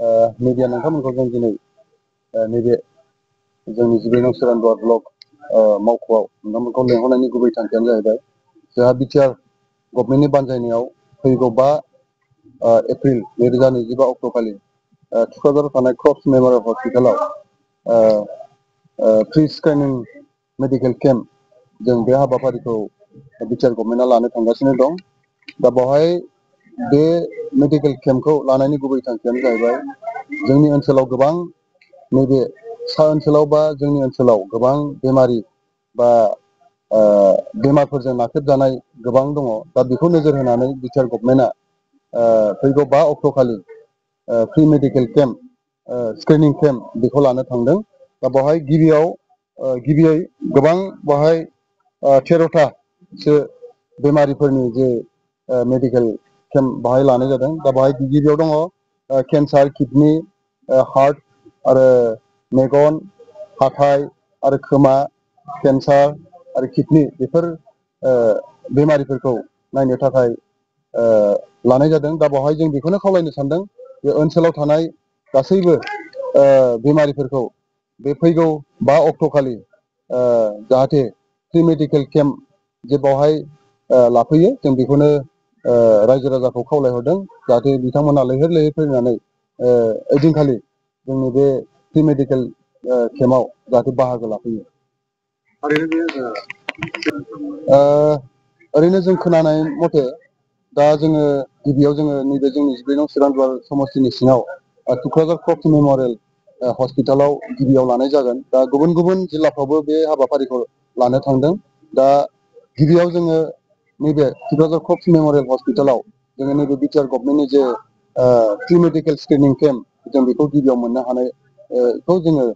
Media नोंथांमोनखौ जों दिनै नैबे जोंनि 11 नं सोरांदुवार ब्लक मावख'आव नोंथांमोनखौ लेंहरनायनि गुबै थांखियानो जाहैबाय जोंहा बिटिआर गभर्नमेन्टनि बानजायनायाव फैगौ 5 एप्रिल 2025 अक्ट'खालि थुक्राझाराव थानाय क्रफ्ट्स मेम'रियेल हस्पिटालाव फ्रि स्क्रिनिं मेडिकेल केम्प जों बे हाबाफारिखौ बिटिआर गभर्नमेन्टआ लानो थांगासिनो दं। दा बेवहाय बे मेडिकेल केम्पखौ लानायनि गुबै थांखियानो जाहैबाय जोंनि ओनसोलाव गोबां नैबे सा ओनसोलाव बा जोंनि ओनसोलाव गोबां बेमारि बा बेमारफोरजों नाख्रेबजानाय गोबां दङ। दा बेखौ नोजोर होनानै बिटिआर गभर्नमेन्टआ फैगौ 5 अक्ट'खालि free medical camp screening camp बेखौ लानो थांदों। दा बेवहाय गिबियै गोबां बेवहाय 13थासो बेमारिफोरनि जे मेडिकेल केम्प बाहाय लानाय जादों। दा बेवहाय गिबियाव दङ केन्सार, किडनि, हार्ट आरो मेगन, हाथाइ आरो खोमा केन्सार आरो किडनि बेफोर बेमारिफोरखौ नायनो थाखाय लानाय जादों। दा बेवहाय जों बेखौनो खावलायनो सानदों जे ओनसोलाव थानाय गासैबो बेमारिफोरखौ बे फैगौ 5 अक्ट'खालि जाहाथे फ्रि मेडिकेल केम्प जे बेवहाय लाफैयो जों बेखौनो रायजो राजाखौ खावलायहरदों जाहाथे बिथांमोना लैहोर लैहोर फैनानै ओइदिनखालि जोंनि बे फ्रि मेडिकेल केम्पआव जाहाथे बाहागो लाफैयो। ओरैनो जों खोनानाय मथे दा जोङो गिबियाव जोङो नैबे जोंनि 11 नं सोरांदुवार समस्तिनि सिङाव थुक्राझार क्रफ्ट्स मेम'रियेल हस्पिटालाव गिबियाव लानाय जागोन। दा गुबुन गुबुन जिल्लाफ्रावबो बे हाबाफारिखौ लानो थांदों। दा गिबियाव जोङो नैबे थुक्राझार क्रफ्ट्स मेम'रियेल हस्पिटालाव जोङो नैबे बिटिआर गभर्नमेन्टनि जे फ्रि मेडिकेल स्क्रिनिं केम्प जों बेखौ गिबियाव मोननो हानायखौ जोङो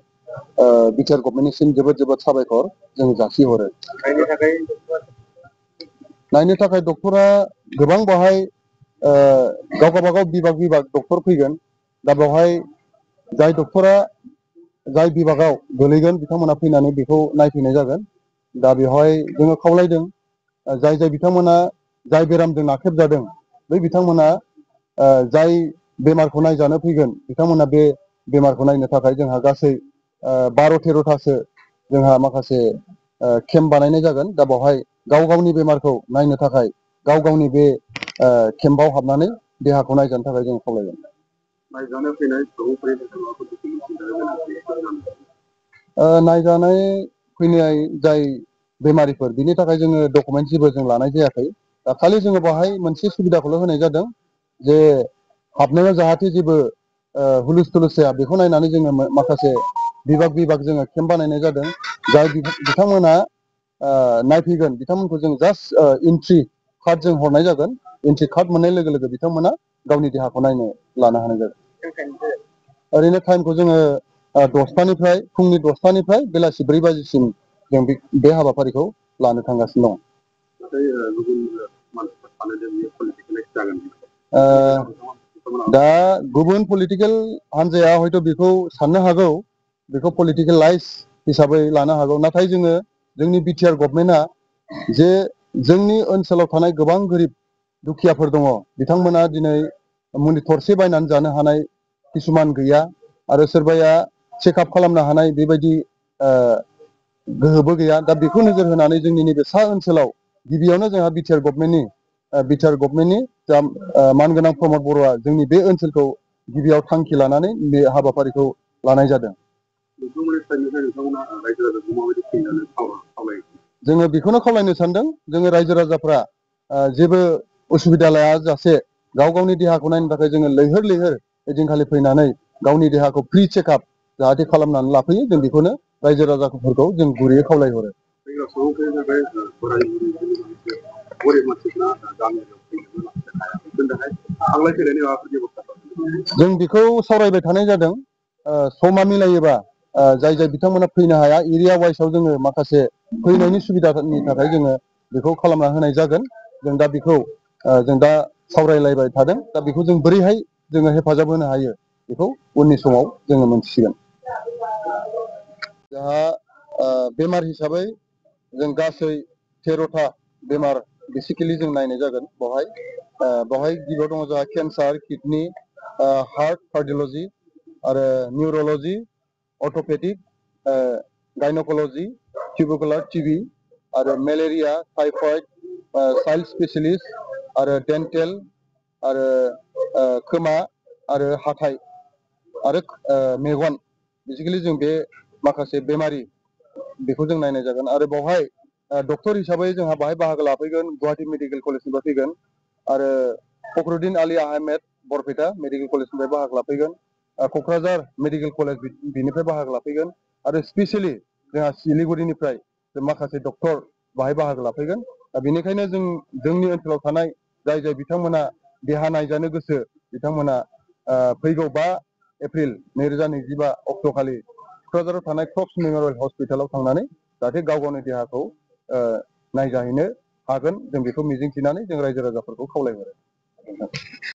बिटिआर गभर्नमेन्टनिसिम जोबोद जोबोद साबायखर जों जासिहरो। नायनो थाखाय डक्टरा गोबां बेवहाय गावगाबागाव बिभाग डक्टर फैगोन। दा बेवहाय जाय डक्टरा जाय बिभागाव गोलैगोन बिथांमोना फैनानै बेखौ नायफैनाय जागोन। दा बेवहाय जोङो खावलायदों जाय जाय बिथांमोना जाय बेरामजों नाख्रेबजादों बै बिथांमोना जाय बेमारखौ नायजानो फैगोन बिथांमोना बे बेमारखौ नायनो थाखाय जोंहा गासै 12-13थासो जोंहा माखासे केम्प बानायनाय जागोन। दा बेवहाय गाव गावनि बेमारखौ नायनो थाखाय गाव गावनि बे केम्पआव हाबनानै देहाखौ नायजानो थाखाय जों खावलायगोन। नायजानाय फैनाय जाय बेमारिफोर बिनि थाखाय जोङो डकुमेन्ट जेबो जों लानाय जायाखै। दा खालि जोङो बेवहाय मोनसे सुबिदाखौल' होनाय जादों जे हाबनायाव जाहाथे जेबो हुलुस थुलुस जाया बेखौ नायनानै जोङो माखासे बिभाग जोङो केम्प बानायनाय जादों। जाय बिथांमोना नायफैगोन बिथांमोनखौ जों जास्ट एन्ट्रि कार्ड जों हरनाय जागोन। एन्ट्रि कार्ड मोननाय लोगो लोगो बिथांमोना गावनि देहाखौ नायनो लानो हानाय जागोन। ओरैनो टाइमखौ जोङो 10थानिफ्राय फुंनि 10थानिफ्राय बेलासि 4 बाजिसिम जों बे हाबाफारिखौ लानो थांगासिनो दं। दा गुबुन पलिटिकेल हान्जाया हयथ' बेखौ साननो हागौ बेखौ पलिटिकेलाइज हिसाबै लानो हागौ। नाथाय जोङो जोंनि बिटिआर गभर्नमेन्टआ जे जोंनि ओनसोलाव थानाय गोबां गोरिब दुखियाफोर दङ बिथांमोना दिनै मुलि थरसे बायनानै जानो हानाय किसुमान गैया आरो सोरबाया चेकआप खालामनो हानाय बेबायदि गोहोबो गैया। दा बेखौ नोजोर होनानै जोंनि नैबे सा ओनसोलाव गिबियावनो जोंहा बिटिआर गभर्नमेन्टनि जा मानगोनां प्रमद बर'आ जोंनि बे ओनसोलखौ गिबियाव थांखि लानानै बे हाबाफारिखौ लानाय जादों। जोङो बेखौनो खावलायनो सानदों जोङो रायजो राजाफ्रा जेबो उसुबिदा लायाजासे गाव गावनि देहाखौ नायनो थाखाय जोङो लैहोर लैहोर ओइदिनखालि फैनानै गावनि देहाखौ फ्रि चेकआप जाहाथे खालामनानै लाफैयो जों बेखौनो रायजो राजाफोरखौ जों गुरैयै खावलायहरो। जों बेखौ सावरायबाय थानाय जादों। समा मिलायोबा जाय जाय बिथांमोना फैनो हाया एरिया वाइसआव जोङो माखासे फैनायनि सुबिदानि थाखाय जोङो बेखौ खालामना होनाय जागोन। जों दा बेखौ जों दा सावरायलायबाय थादों। दा बेखौ जों बोरैहाय जोङो हेफाजाब होनो हायो बेखौ उननि समाव जोङो मोनथिसिगोन। जोंहा बेमार हिसाबै जों गासै 13था बेमार बेसिकेलि जों नायनाय जागोन। बेवहाय गिबियाव दङ जोंहा केन्सार, किडनि, हार्ट कार्डिअलजि आरो निउर'लजि अर्थ'पेडिक गायनकलजि टिउबुकुलार टिबि आरो मेलेरिया टाइफयड चाइल्ड स्पेसियलिस्ट आरो डेन्टेल आरो खोमा आरो हाथाइ आरो मेगन बेसिकेलि जों बे माखासे बेमारि बेखौ जों नायनाय जागोन आरो बावहाय डक्टर हिसाबै जोंहा बाहाय बाहागो लाफैगोन गुवाहाटी मेडिकेल कलेजनिफ्राय फैगोन आरो फखरुद्दिन आली आहमेद बरपेटा मेडिकेल कलेजनिफ्राय बाहागो लाफैगोन क'क्राझार मेडिकेल कलेज बिनिफ्राय बाहागो लाफैगोन आरो स्पेसियेलि जोंहा सिलिगुरिनिफ्राय माखासे डक्टर बाहाय बाहागो लाफैगोन बेनिखायनो जोंनि ओनसोलाव थानाय जाय बिथांमोना देहा नायजानो गोसो बिथांमोना फैगौ 5 एप्रिल 2025 अक्ट'खालि क'क्राझाराव थानाय क्रक्स मेमरियेल हस्पिटालाव थांनानै जाहाथे गाव गावनि देहाखौ नायजाहैनो हागोन जों बेखौ मिजिंथिनानै जों रायजो राजाफोरखौ खावलायहरो।